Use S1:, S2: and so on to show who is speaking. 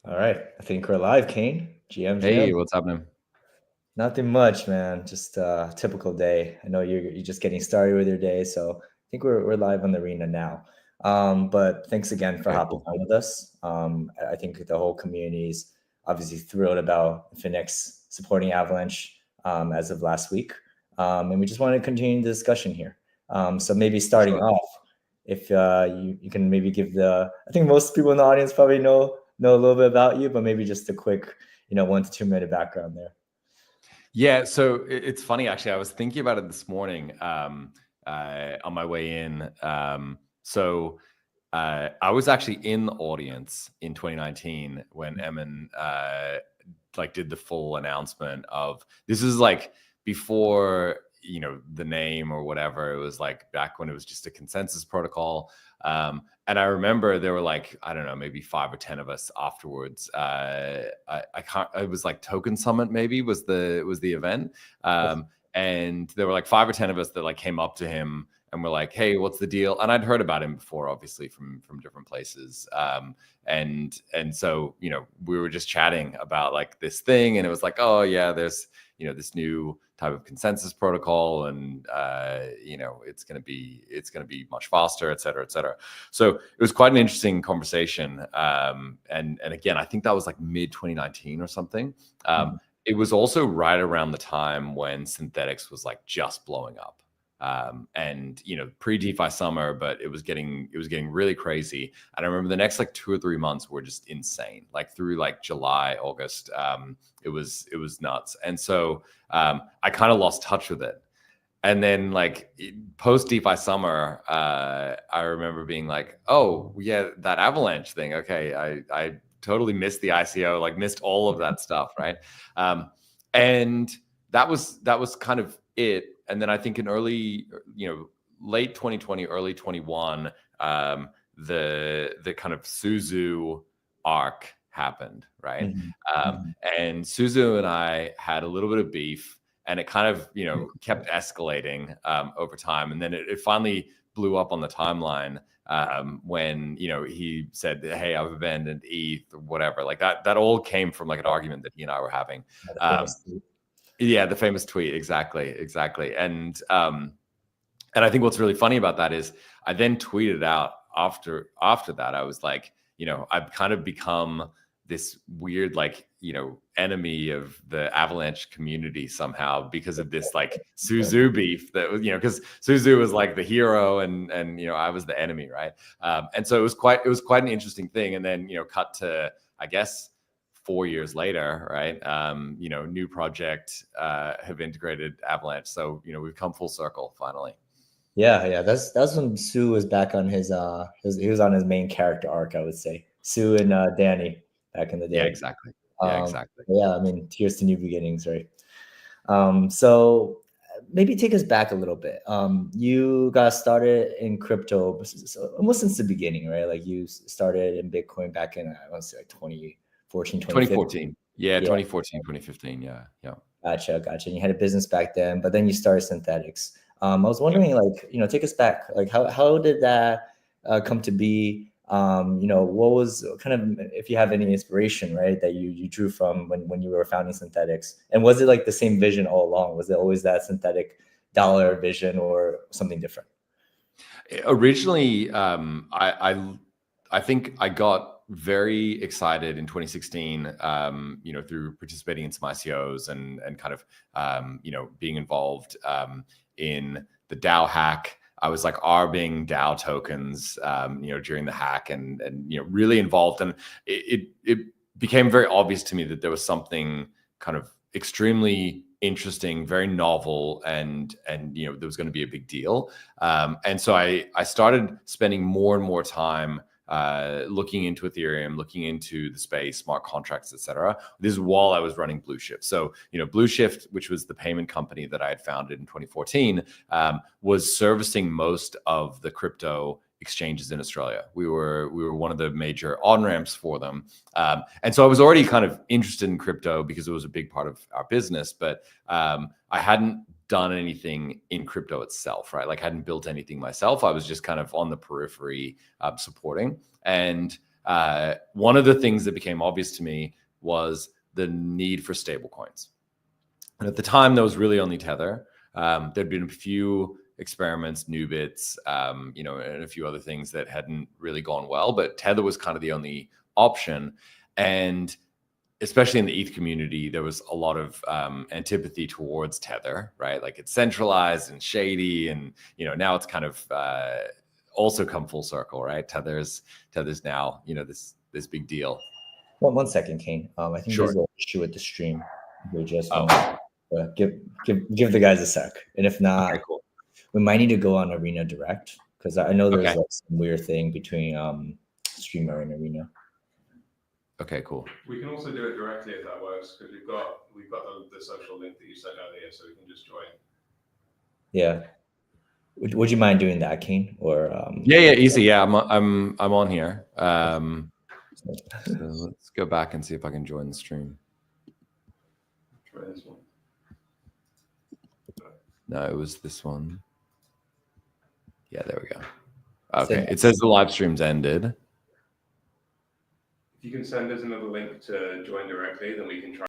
S1: All right. I think we're live, Kane.
S2: Hey,
S1: GM.
S2: what's happening?
S1: Nothing much, man. Just a typical day. I know you're just getting started with your day, so I think we're live on the arena now. But thanks again for
S2: Okay,
S1: hopping
S2: cool.
S1: on with us. I think the whole community is obviously thrilled about Infinex supporting Avalanche as of last week, and we just want to continue the discussion here. So maybe starting
S2: Sure.
S1: off, if you can maybe give I think most people in the audience probably know a little bit about you, but maybe just a quick 1 to 2 minute background there.
S2: Yeah, so it's funny actually. I was thinking about it this morning on my way in. I was actually in the audience in 2019 when Emin like did the full announcement of this is like before the name or whatever. It was like back when it was just a consensus protocol. And I remember there were like, I don't know, maybe 5 or 10 of us afterwards. I can't. It was like Token Summit, maybe was the event. And there were like 5 or 10 of us that like came up to him and were like, "Hey, what's the deal?" And I'd heard about him before, obviously from different places. And so we were just chatting about like this thing, and it was like, "Oh yeah, there's this new type of consensus protocol, and it's going to be much faster, et cetera, et cetera." So it was quite an interesting conversation. And again, I think that was like mid 2019 or something.
S1: Mhm.
S2: It was also right around the time when synthetics was like just blowing up. And pre DeFi summer, but it was getting really crazy. And I remember the next like 2 or 3 months were just insane. Like through like July, August, it was nuts. And so I kind of lost touch with it. And then like post DeFi summer, I remember being like, oh yeah, that Avalanche thing. Okay, I totally missed the ICO, like missed all of that stuff, right? And that was kind of it. And then I think in early, late 2020, early 21, the kind of Suzu arc happened, right?
S1: Mhm.
S2: Um,
S1: Mhm.
S2: and Suzu and I had a little bit of beef, and it kind of kept escalating over time, and then it finally blew up on the timeline when he said, "Hey, I've abandoned ETH," or whatever. Like that all came from like an argument that he and I were having.
S1: Yeah, the
S2: Um,
S1: famous tweet.
S2: yeah, the famous tweet, exactly. And I think what's really funny about that is I then tweeted out after that. I was like, I've kind of become this weird like enemy of the Avalanche community somehow because of this like Suzu beef that was because Suzu was like the hero and I was the enemy, right? And so it was quite an interesting thing. And then cut to I guess 4 years later, right? New project have integrated Avalanche, so we've come full circle finally.
S1: Yeah. That's when Sue was back on he was on his main character arc, I would say. Sue and Danny back in the
S2: Yeah,
S1: day.
S2: exactly. Yeah, exactly.
S1: Yeah, I mean, here's to new beginnings, right? So maybe take us back a little bit. You got started in crypto almost since the beginning, right? Like you started in Bitcoin back in, I want to say like 2014, 2015.
S2: 2014. Yeah,
S1: Yeah,
S2: 2014, 2015. Yeah, yeah,
S1: gotcha. And you had a business back then, but then you started synthetics. I was
S2: yeah.
S1: wondering, like, take us back. Like, how did that come to be? What was kind of, if you have any inspiration, right, that you drew from when you were founding synthetics, and was it like the same vision all along? Was it always that synthetic dollar vision or something different?
S2: Originally, I think I got very excited in 2016, through participating in some ICOs and kind of being involved in the DAO hack. I was like arbing DAO tokens, during the hack and really involved, and it became very obvious to me that there was something kind of extremely interesting, very novel, and there was going to be a big deal. And so I started spending more and more time looking into Ethereum, looking into the space, smart contracts, etc. This is while I was running Blue Shift. So, Blue Shift, which was the payment company that I had founded in 2014, was servicing most of the crypto exchanges in Australia. We were one of the major on ramps for them, and so I was already kind of interested in crypto because it was a big part of our business. But I hadn't done anything in crypto itself, right? Like I hadn't built anything myself. I was just kind of on the periphery supporting. And one of the things that became obvious to me was the need for stablecoins. And at the time, there was really only Tether. There'd been a few experiments, Nubits, and a few other things that hadn't really gone well, but Tether was kind of the only option. And especially in the ETH community, there was a lot of antipathy towards Tether, right? Like it's centralized and shady, and now it's kind of also come full circle, right? Tether's now this big deal.
S1: One second, Kane. I think
S2: Sure.
S1: there's an issue with the stream. We just give the guys a sec, and if not,
S2: Okay, cool.
S1: we might need to go on Arena Direct because I know there's
S2: Okay.
S1: like some weird thing between Streamer and Arena.
S2: Okay, cool.
S3: We can also do it directly if that works, because we've got the social link that you sent earlier, so we can just join.
S1: Yeah. Would you mind doing that, Kane? Or
S2: yeah, easy. Yeah, I'm on here. So let's go back and see if I can join the stream.
S3: Try this one.
S2: No, it was this one. Yeah, there we go. Okay, it says the live stream's ended.
S3: If you can send us another link to join directly, then we can try.